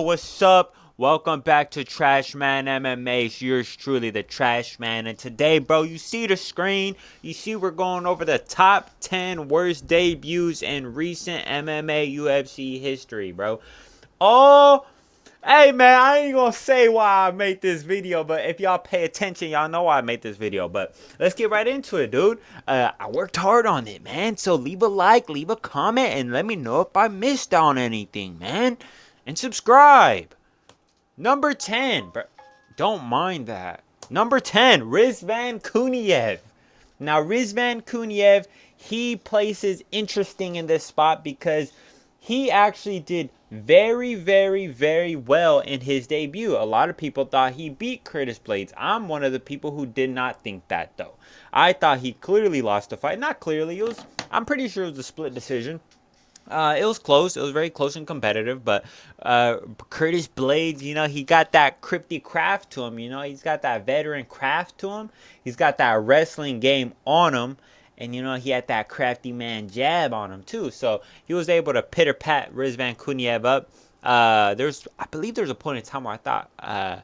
What's up? Welcome back to Trash Man MMA. It's yours truly, the Trash Man. And today, bro, you see the screen. You see we're going over the top 10 worst debuts in recent MMA UFC history, bro. Oh, hey, man, I ain't gonna say why I made this video, but if y'all pay attention, y'all know why I made this video. But let's get right into it, dude. I worked hard on it, man. So leave a like, leave a comment, and let me know if I missed on anything, man. And subscribe. Number 10, bro. Don't mind that. Number 10, Rizvan Kuniev. Now, Rizvan Kuniev, he places interesting in this spot because he actually did very, very, very well in his debut. A lot of people thought he beat Curtis Blades. I'm one of the people who did not think that, though. I thought he clearly lost the fight. Not clearly. I'm pretty sure it was a split decision. It was close. It was very close and competitive, but Curtis Blades, he got that cryptic craft to him. He's got that veteran craft to him. He's got that wrestling game on him, and he had that crafty man jab on him too. So he was able to pitter pat Rizvan Kuniev up. I believe there's a point in time where I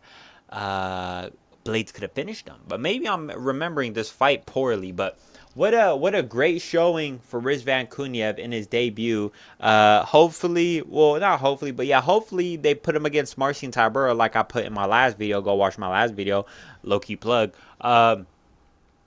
thought Blades could have finished him, but maybe I'm remembering this fight poorly. But what a great showing for Rizvan Kuniev in his debut. Hopefully, well, not hopefully, but yeah, hopefully they put him against Marcin Tybura like I put in my last video. Go watch my last video, low-key plug.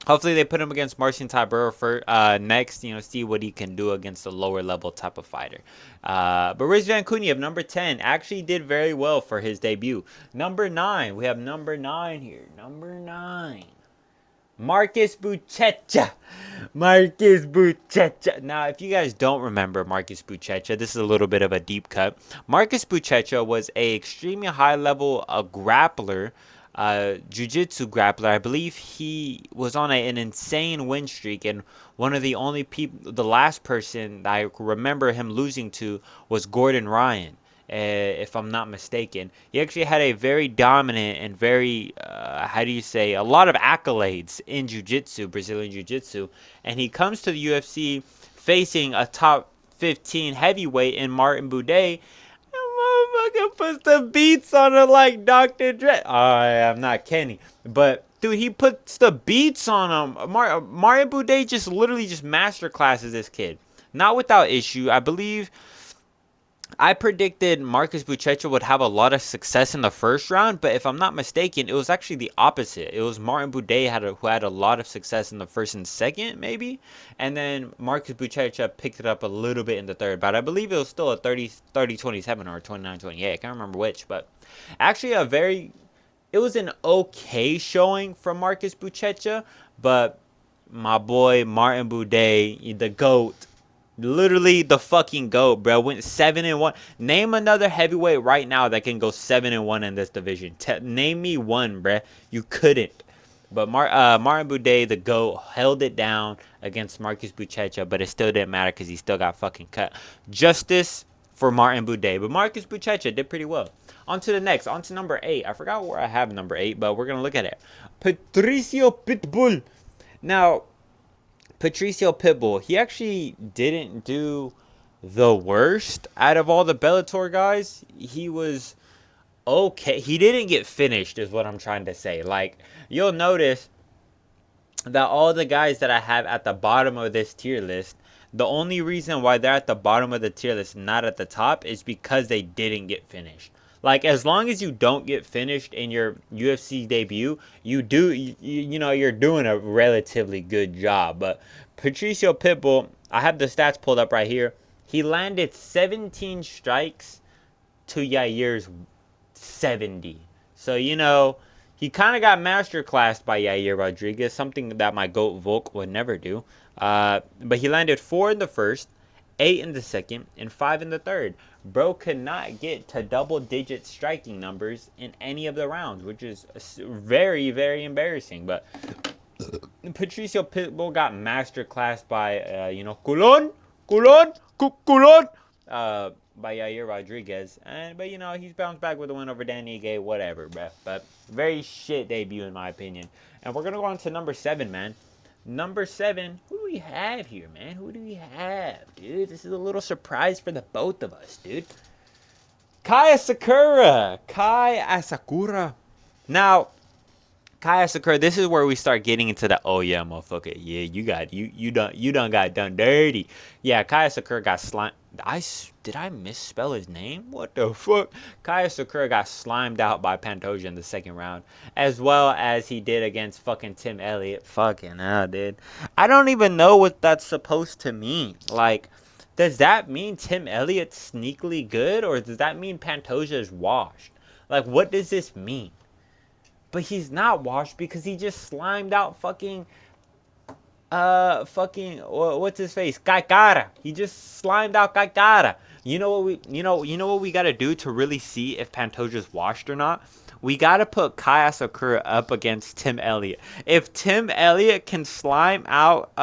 Hopefully they put him against Marcin Tybura for next, see what he can do against a lower level type of fighter. But Rizvan Kuniev, number 10, actually did very well for his debut. Number 9, we have number 9 here. Number 9. Marcus Buchecha. Marcus Buchecha. Now, if you guys don't remember Marcus Buchecha, this is a little bit of a deep cut. Marcus Buchecha was a extremely high-level grappler, jiu-jitsu grappler. I believe he was on an insane win streak, and one of the only people, the last person that I remember him losing to was Gordon Ryan. If I'm not mistaken. He actually had a very dominant and very, a lot of accolades in jiu-jitsu, Brazilian jiu-jitsu. And he comes to the UFC facing a top 15 heavyweight in Martin Buday. And motherfucker puts the beats on it like Dr. Dre. I'm not Kenny. But, dude, he puts the beats on him. Martin Buday just literally just masterclasses this kid. Not without issue. I believe I predicted Marcus Buchecha would have a lot of success in the first round, but if I'm not mistaken, it was actually the opposite. It was Martin Buday who had a lot of success in the first and second, maybe, and then Marcus Buchecha picked it up a little bit in the third, but I believe it was still a 30-27 or 29-28. I can't remember which, but actually it was an okay showing from Marcus Buchecha, but my boy Martin Buday, the GOAT, literally the fucking GOAT, bro, went 7-1. Name another heavyweight right now that can go 7-1 in this division. Name me one, bro. You couldn't. But Martin Buday, the GOAT, held it down against Marcus Buchecha, but it still didn't matter because he still got fucking cut. Justice for Martin Buday. But Marcus Buchecha did pretty well. On to the next. On to number 8. I forgot where I have number 8, but we're going to look at it. Patricio Pitbull. Now, Patricio Pitbull, he actually didn't do the worst out of all the Bellator guys. He was okay. He didn't get finished is what I'm trying to say. Like, you'll notice that all the guys that I have at the bottom of this tier list, the only reason why they're at the bottom of the tier list, not at the top, is because they didn't get finished. Like, as long as you don't get finished in your UFC debut, you're doing a relatively good job. But Patricio Pitbull, I have the stats pulled up right here. He landed 17 strikes to Yair's 70. So, he kind of got masterclassed by Yair Rodriguez, something that my GOAT Volk would never do. But he landed 4 in the first, 8 in the second, and 5 in the third. Bro could not get to double-digit striking numbers in any of the rounds, which is very, very embarrassing. But Patricio Pitbull got masterclassed by, Culon, by Yair Rodriguez. But he's bounced back with a win over Danny Gay, whatever, bruh. But very shit debut, in my opinion. And we're going to go on to number 7, man. Number 7, who do we have here, man? Who do we have, dude? This is a little surprise for the both of us, dude. Kai Asakura. Now, Kai Asakura, this is where we start getting into the, oh yeah, motherfucker, yeah, you done got done dirty. Yeah, Kai Asakura got slimed. Did I misspell his name? What the fuck? Kai Sakura got slimed out by Pantoja in the second round, as well as he did against fucking Tim Elliott. Fucking hell, dude. I don't even know what that's supposed to mean. Like, does that mean Tim Elliott's sneakily good, or does that mean Pantoja is washed? Like, what does this mean? But he's not washed because he just slimed out fucking what's his face? Kaikara. He just slimed out Kaikara. You know what we gotta do to really see if Pantoja's washed or not? We gotta put Kai Asakura up against Tim Elliott. If Tim Elliott can slime out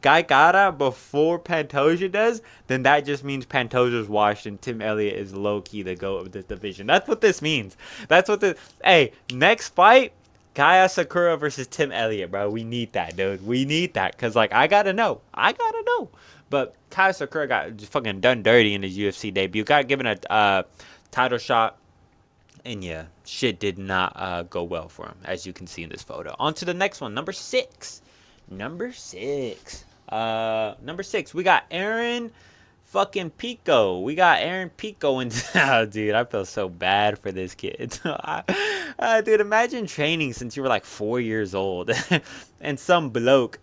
Kaikara before Pantoja does, then that just means Pantoja's washed and Tim Elliott is low-key the GOAT of this division. That's what this means. Hey, next fight, Kai Asakura versus Tim Elliott, bro. We need that, dude. We need that. Because, like, I gotta know. But Kai Asakura got just fucking done dirty in his UFC debut. Got given a title shot. And, yeah, shit did not go well for him, as you can see in this photo. On to the next one. Number 6. Number 6, we got Aaron fucking Pico. We got Aaron Pico in. Oh, dude, I feel so bad for this kid. Dude, imagine training since you were like 4 years old. And some like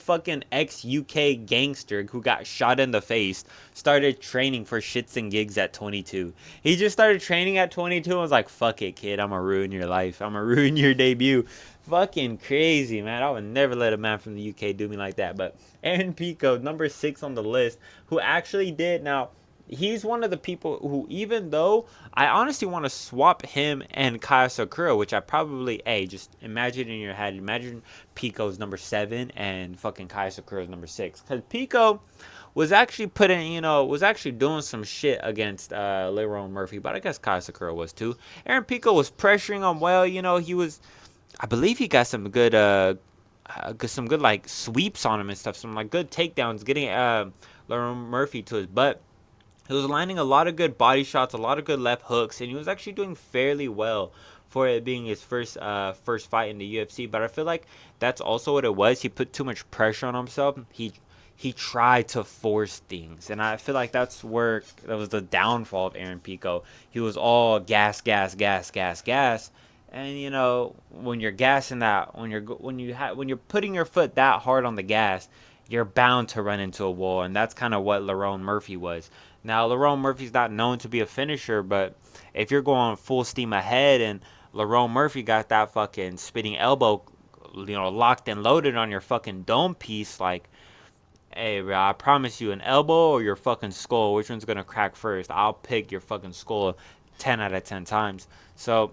fucking ex-UK gangster who got shot in the face started training for shits and gigs at 22. He just started training at 22 and was like, fuck it, kid. I'm gonna ruin your life. I'm gonna ruin your debut. Fucking crazy, man. I would never let a man from the UK do me like that. But Aaron Pico, number 6 on the list, who actually did. Now, he's one of the people who, even though I honestly want to swap him and Kai Sakura, which I probably, just imagine in your head. Imagine Pico's number 7 and fucking Kai Sakura's number 6. Because Pico was actually doing some shit against Lerone Murphy. But I guess Kai Sakura was too. Aaron Pico was pressuring him well. He was... I believe he got some good like sweeps on him and stuff, some like good takedowns, getting Lerone Murphy to his butt. He was landing a lot of good body shots, a lot of good left hooks, and he was actually doing fairly well for it being his first fight in the UFC. But I feel like that's also what it was. He put too much pressure on himself. He tried to force things, and I feel like that was the downfall of Aaron Pico. He was all gas. And when you're gassing that, when you're putting your foot that hard on the gas, you're bound to run into a wall, and that's kind of what Lerone Murphy was. Now, Lerone Murphy's not known to be a finisher, but if you're going full steam ahead and Lerone Murphy got that fucking spinning elbow, locked and loaded on your fucking dome piece, like, hey, bro, I promise you, an elbow or your fucking skull, which one's gonna crack first? I'll pick your fucking skull 10 out of 10 times. So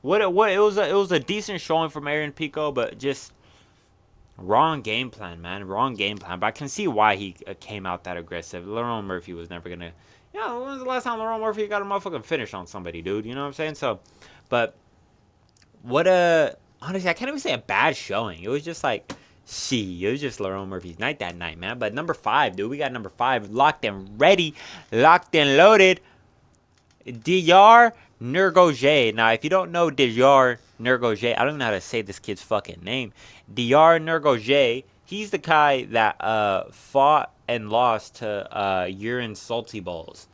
it was a decent showing from Aaron Pico, but just wrong game plan, man. Wrong game plan. But I can see why he came out that aggressive. Lerone Murphy was never gonna. When was the last time Lerone Murphy got a motherfucking finish on somebody, dude? You know what I'm saying? So, but honestly, I can't even say a bad showing. It was just like, it was just Lerone Murphy's night that night, man. But number 5, dude, we got number 5 locked and ready, locked and loaded. Diyar Nurgoje. Now, if you don't know Diyar Nurgoje, I don't even know how to say this kid's fucking name. Diyar Nurgoje, he's the guy that fought and lost to Urine Salty Balls.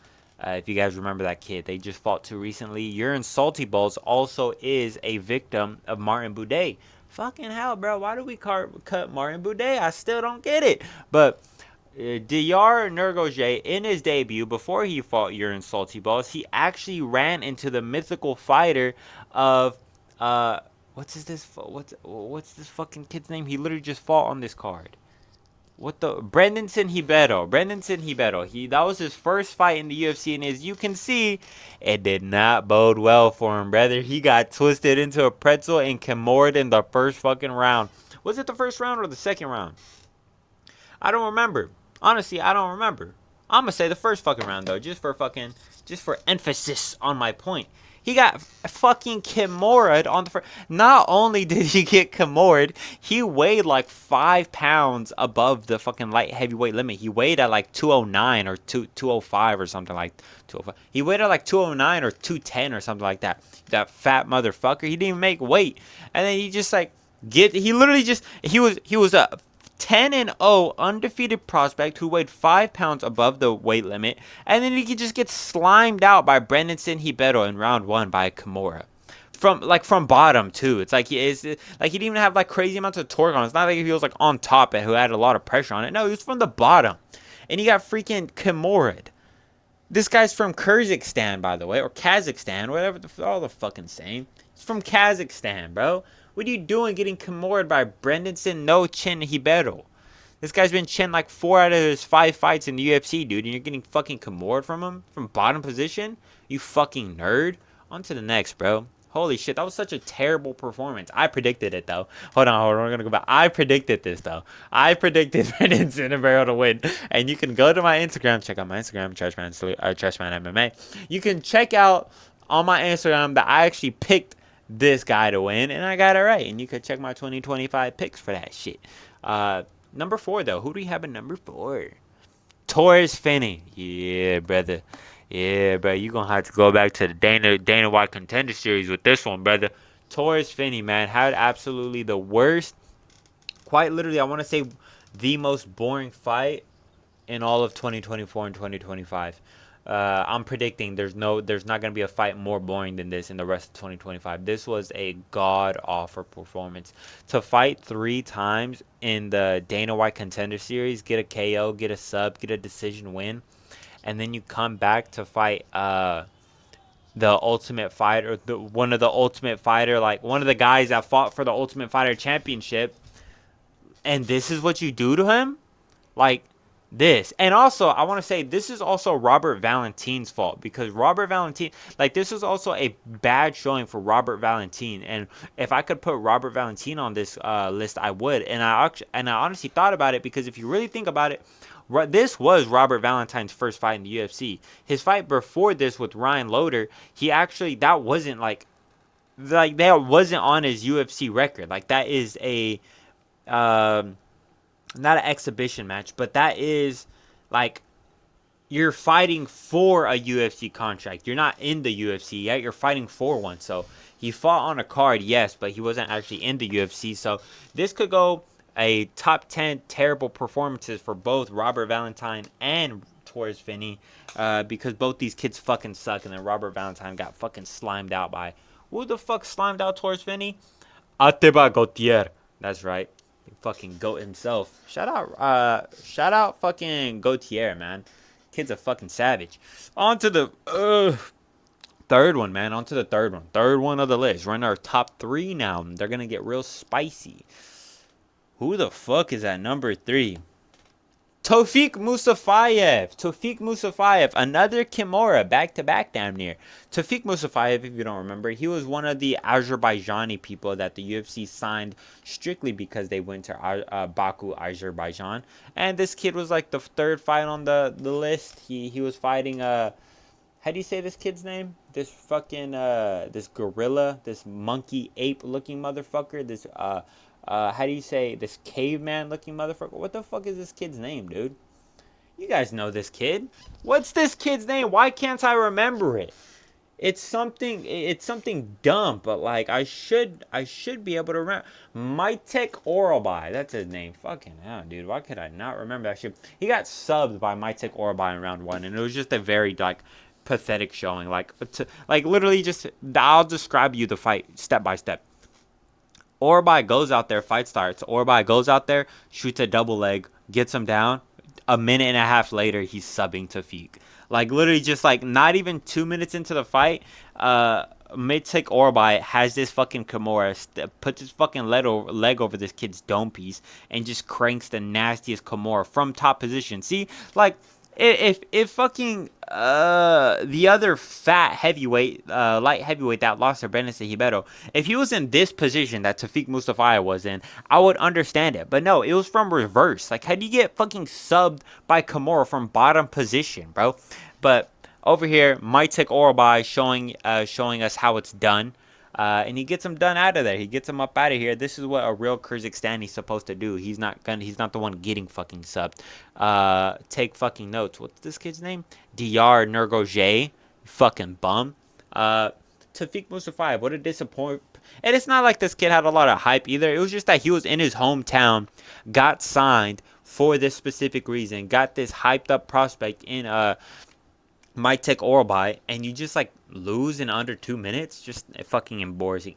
If you guys remember that kid, they just fought too recently. Urine Salty Balls also is a victim of Martin Buday. Fucking hell, bro. Why do we cut Martin Buday? I still don't get it. But Diyar Nurgoje, in his debut, before he fought Urine Salty Balls, he actually ran into the mythical fighter of what's this fucking kid's name? He literally just fought on this card. Brandonson Hibeiro. That was his first fight in the UFC, and as you can see, it did not bode well for him, brother. He got twisted into a pretzel and Kimura in the first fucking round. Was it the first round or the second round? I don't remember. Honestly, I don't remember. I'm gonna say the first fucking round though, just for emphasis on my point. He got fucking Kimura'd on the first. Not only did he get Kimura'd, he weighed like 5 pounds above the fucking light heavyweight limit. He weighed at like 209 or 205 or something like 205. He weighed at like 209 or 210 or something like that. That fat motherfucker. He didn't even make weight. And then he just like he literally just he was a 10-0 undefeated prospect who weighed 5 pounds above the weight limit, and then he could just get slimed out by Brandon Ribeiro in round 1 by Kimura. From bottom too. It's like he didn't even have like crazy amounts of torque on it. It's not like he was like on top and who had a lot of pressure on it. No, he was from the bottom. And he got freaking Kimura'd. This guy's from Kyrgyzstan, by the way, or Kazakhstan, whatever all the fucking same. He's from Kazakhstan, bro. What are you doing getting Kimura'd by Brandon No Chin Ribeiro? This guy's been chin like 4 out of his 5 fights in the UFC, dude, and you're getting fucking Kimura'd from him? From bottom position? You fucking nerd. On to the next, bro. Holy shit, that was such a terrible performance. I predicted it, though. Hold on, we're going to go back. I predicted this, though. I predicted Brandon Ribeiro to win. And you can go to my Instagram. Check out my Instagram, Trashman MMA. You can check out on my Instagram that I actually picked this guy to win, and I got it right. And you can check my 2025 picks for that shit. Number 4, though. Who do we have at number 4? Torres Finney. Yeah, brother. Yeah, bro, you gonna have to go back to the Dana White Contender Series with this one, brother. Torres Finney, man, had absolutely the worst, quite literally, I want to say the most boring fight in all of 2024 and 2025. I'm predicting there's not gonna be a fight more boring than this in the rest of 2025. This was a god-awful performance. To fight 3 times in the Dana White Contender Series, get a KO, get a sub, get a decision win, and then you come back to fight the Ultimate Fighter, one of the guys that fought for the Ultimate Fighter Championship, and this is what you do to him? Like, this. And also, I want to say, this is also Robert Valentin's fault, because Robert Valentin, like, this is also a bad showing for Robert Valentin, and if I could put Robert Valentin on this list, I would, and I honestly thought about it, because if you really think about it, this was Robert Valentin's first fight in the UFC. His fight before this with Ryan Loder, that wasn't that wasn't on his UFC record. Like, that is a not an exhibition match, but that is like, you're fighting for a UFC contract. You're not in the UFC yet. You're fighting for one. So he fought on a card, yes, but he wasn't actually in the UFC. So this could go a top 10 terrible performances for both Robert Valentin and Torres Finney, because both these kids fucking suck, and then Robert Valentin got fucking slimed out by, who the fuck slimed out Torres Finney? Ateba Gautier. That's right. Fucking GOAT himself. Shout out fucking Gautier, man. Kid's a fucking savage. On to the third one, man. On to the third one. Third one of the list. We're in our top 3 now. They're going to get real spicy. Who the fuck is at number 3? Tofik Musafayev. Another Kimura, back-to-back damn near. Tofik Musafayev, if you don't remember, he was one of the Azerbaijani people that the UFC signed strictly because they went to Baku, Azerbaijan. And this kid was like the 3rd fight on the list. He was fighting, how do you say this kid's name? This fucking, this gorilla, this monkey ape-looking motherfucker, this, how do you say, this caveman-looking motherfucker? What the fuck is this kid's name, dude? You guys know this kid. What's this kid's name? Why can't I remember it? It's something dumb, but like, I should be able to remember. Maitek Orabai, that's his name. Fucking hell, dude. Why could I not remember that shit? He got subbed by Maitek Orabai in round 1, and it was just a very, like, pathetic showing. Like, literally just, I'll describe you the fight step by step. Orabai goes out there, fight starts. Orabai goes out there, shoots a double leg, gets him down. A minute and a half later, he's subbing Tofik. Like, literally just, like, not even 2 minutes into the fight, Maitek Orabai has this fucking Kimura, puts his fucking leg over this kid's dome piece, and just cranks the nastiest Kimura from top position. See, like, if fucking the other fat heavyweight, light heavyweight that lost to Brandon Ribeiro, if he was in this position that Tofik Musafayev was in, I would understand it. But no, it was from reverse. Like, how do you get fucking subbed by Kimura from bottom position, bro? But Over here, Maitek Orobai showing us how it's done. And he gets him done out of there. He gets him up out of here. This is what a real Kyrgyzstani's supposed to do. He's not the one getting fucking subbed. Take fucking notes. What's this kid's name? Diyar Nurgoje. Fucking bum. Tafik Musafayev. What a disappointment. And it's not like this kid had a lot of hype either. It was just that he was in his hometown, got signed for this specific reason, got this hyped up prospect in Maitek Orobai, and you just like lose in under 2 minutes. Just fucking embarrassing.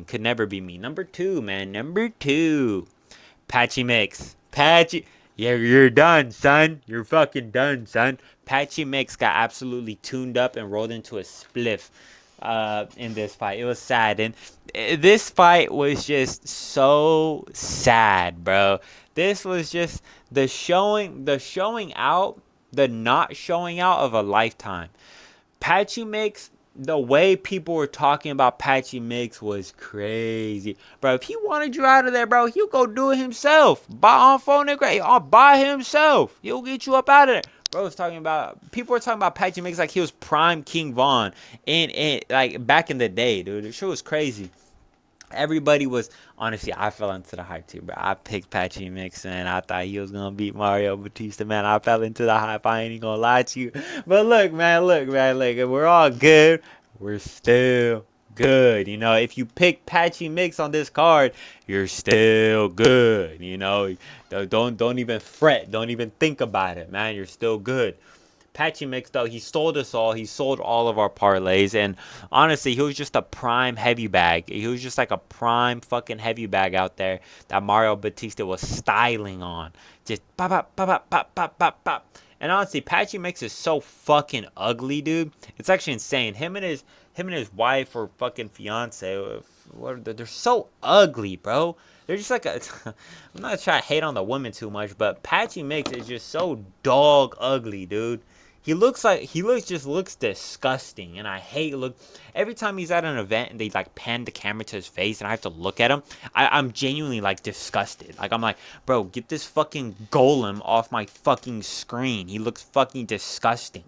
Could never be me. Number 2, man. Number 2, Patchy Mix. Yeah, you're done, son. You're fucking done, son. Patchy Mix got absolutely tuned up and rolled into a spliff in this fight. It was sad, and this fight was just so sad, bro. This was just the not showing out of a lifetime. Patchy Mix, the way people were talking about Patchy Mix was crazy, bro. If he wanted you out of there, bro, he'll go do it himself. By himself. He'll get you up out of there. Bro was talking about, people were talking about Patchy Mix like he was prime King Von in like back in the day, dude. The shit was crazy. Everybody was, honestly, I fell into the hype too, bro. I picked Patchy Mix, and I thought he was gonna beat Mario Batista, man. I fell into the hype. I ain't gonna lie to you. But look, we're all good. We're still good. You know, if you pick Patchy Mix on this card, you're still good. You know, don't even fret. Don't even think about it, man. You're still good. Patchy Mix, though, he sold us all. He sold all of our parlays. And honestly, he was just a prime heavy bag. He was just like a prime fucking heavy bag out there that Mario Batista was styling on. Just pop, pop, pop, pop, pop, pop, pop. And honestly, Patchy Mix is so fucking ugly, dude. It's actually insane. Him and his wife or fucking fiance, they're so ugly, bro. They're just like I'm not trying to hate on the women too much, but Patchy Mix is just so dog ugly, dude. He looks disgusting, and I hate every time he's at an event and they like pan the camera to his face and I have to look at him, I'm genuinely like disgusted. Like I'm like, bro, get this fucking golem off my fucking screen. He looks fucking disgusting.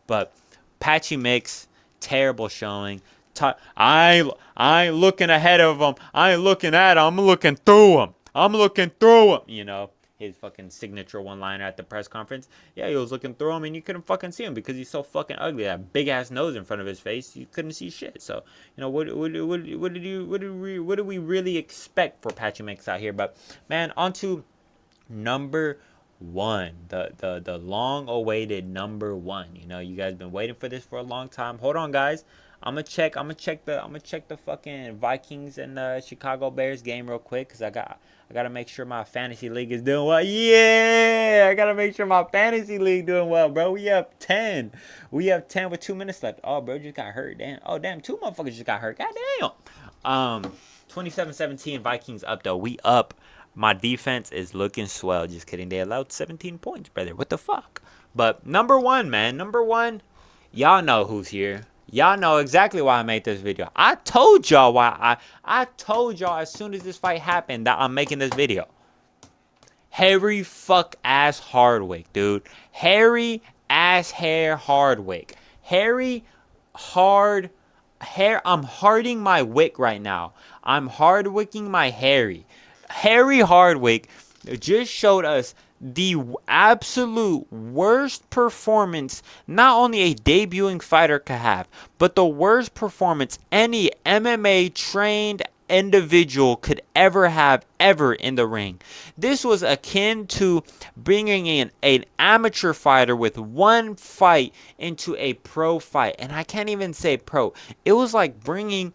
But Patchy Mix, terrible showing. I ain't looking ahead of him. I ain't looking at him. I'm looking through him. You know, his fucking signature one-liner at the press conference. Yeah, he was looking through him, and you couldn't fucking see him because he's so fucking ugly. That big ass nose in front of his face, you couldn't see shit. So, you know, what do we really expect for Patchy Mix out here? But man, on to number 1, the long-awaited number 1. You know, you guys been waiting for this for a long time. Hold on, guys. I'm gonna check the fucking Vikings and Chicago Bears game real quick, cause I gotta make sure my fantasy league is doing well. Yeah, I gotta make sure my fantasy league doing well, bro. We have 10 with 2 minutes left. Oh, bro, just got hurt. Damn. Oh, damn, 2 motherfuckers just got hurt. God damn. 27-17 Vikings up though. We up. My defense is looking swell. Just kidding. They allowed 17 points, brother. What the fuck? But number 1, man. Number 1. Y'all know who's here. Y'all know exactly why I made this video. I told y'all why I told y'all as soon as this fight happened that I'm making this video. Harry fuck ass Hardwick, dude. Harry ass hair Hardwick. I'm harding my wick right now. I'm hardwicking my Harry. Harry Hardwick just showed us the absolute worst performance not only a debuting fighter could have, but the worst performance any MMA trained individual could ever have in the ring. This was akin to bringing in an amateur fighter with one fight into a pro fight. And I can't even say pro. It was like bringing,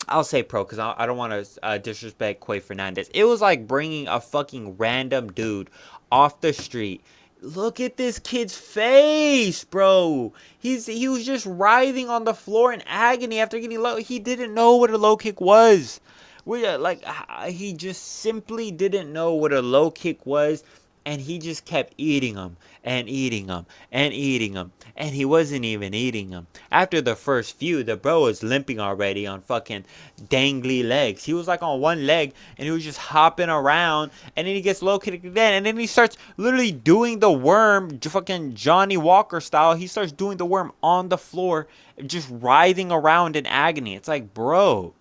I'll say pro because I don't want to disrespect Quay Fernandez. It was like bringing a fucking random dude off the street. Look at this kid's face, bro. He was just writhing on the floor in agony after getting low. He didn't know what a low kick was. He just simply didn't know what a low kick was. and he just kept eating them and eating them and eating them, and he wasn't even eating them. After the first few, the bro was limping already on fucking dangly legs. He was like on one leg, and he was just hopping around, and then he gets located again, and then he starts literally doing the worm, fucking Johnny Walker style. He starts doing the worm on the floor, just writhing around in agony. It's like, bro,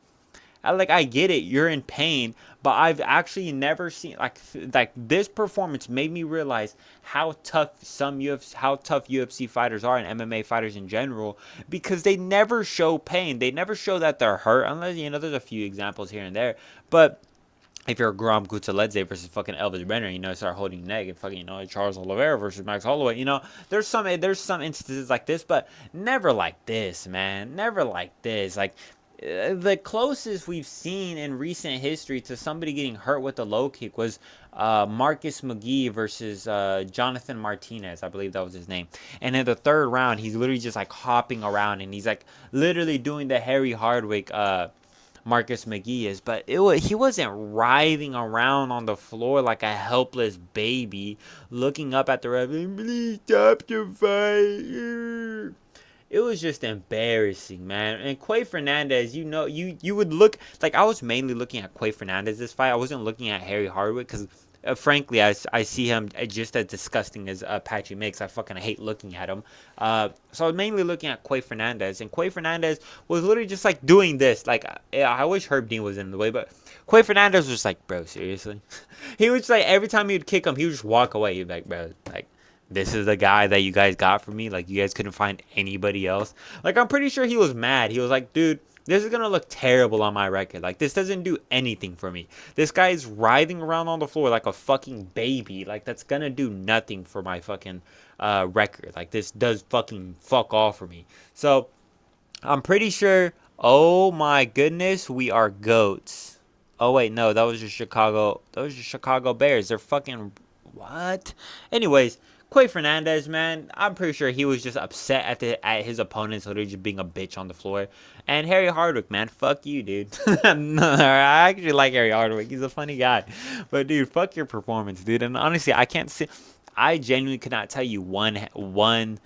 I get it, you're in pain, but I've actually never seen like this performance made me realize how tough UFC fighters are and MMA fighters in general, because they never show pain. They never show that they're hurt, unless there's a few examples here and there. But if you're Grom Kutsaledze versus fucking Elvis Brenner, start holding your neck, and fucking, Charles Oliveira versus Max Holloway, there's some instances like this, but never like this, man. Never like this. Like, the closest we've seen in recent history to somebody getting hurt with a low kick was Marcus McGee versus Jonathan Martinez. I believe that was his name. And in the third round, he's literally just like hopping around, and he's like literally doing the Harry Hardwick Marcus McGee is, but he wasn't writhing around on the floor like a helpless baby, looking up at the ref, please stop the fight. It was just embarrassing, man. And Quay Fernandez, you would look like, I was mainly looking at Quay Fernandez this fight. I wasn't looking at Harry Hardwick because, frankly, I see him just as disgusting as Patchy Mix. I fucking hate looking at him. So I was mainly looking at Quay Fernandez, and Quay Fernandez was literally just like doing this. Like, I wish Herb Dean was in the way, but Quay Fernandez was just like, bro, seriously? He was like, every time he would kick him, he would just walk away. He'd be like, bro, like, this is the guy that you guys got for me? Like, you guys couldn't find anybody else? Like, I'm pretty sure he was mad. He was like, dude, this is gonna look terrible on my record. Like, this doesn't do anything for me. This guy is writhing around on the floor like a fucking baby. Like, that's gonna do nothing for my fucking record. Like, this does fucking fuck all for me. So, I'm pretty sure, oh my goodness, we are GOATs. Oh, wait, no, that was just Chicago. That was just Chicago Bears. They're fucking, what? Anyways, Quay Fernandez, man, I'm pretty sure he was just upset at his opponents literally just being a bitch on the floor. And Harry Hardwick, man, fuck you, dude. I actually like Harry Hardwick. He's a funny guy. But, dude, fuck your performance, dude. And honestly, I genuinely could not tell you one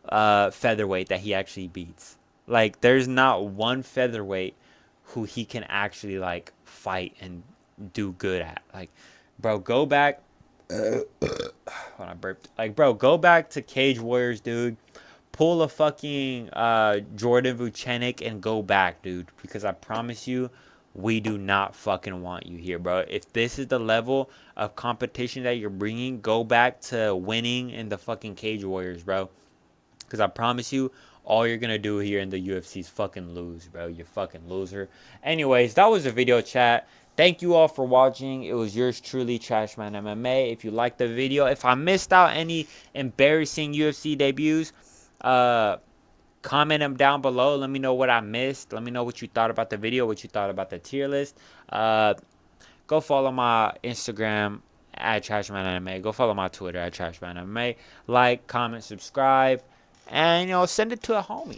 featherweight that he actually beats. Like, there's not one featherweight who he can actually, like, fight and do good at. Like, bro, go back. When I burped. Like, bro, go back to Cage Warriors, dude. Pull a fucking Jordan Vucenic and go back, dude. Because I promise you, we do not fucking want you here, bro. If this is the level of competition that you're bringing, go back to winning in the fucking Cage Warriors, bro. Because I promise you, all you're going to do here in the UFC is fucking lose, bro. You fucking loser. Anyways, that was the video, chat. Thank you all for watching. It was yours truly, Trashman MMA. If you liked the video, if I missed out any embarrassing UFC debuts, comment them down below. Let me know what I missed. Let me know what you thought about the video, what you thought about the tier list. Go follow my Instagram at Trashman MMA. Go follow my Twitter at Trashman MMA. Like, comment, subscribe, and send it to a homie.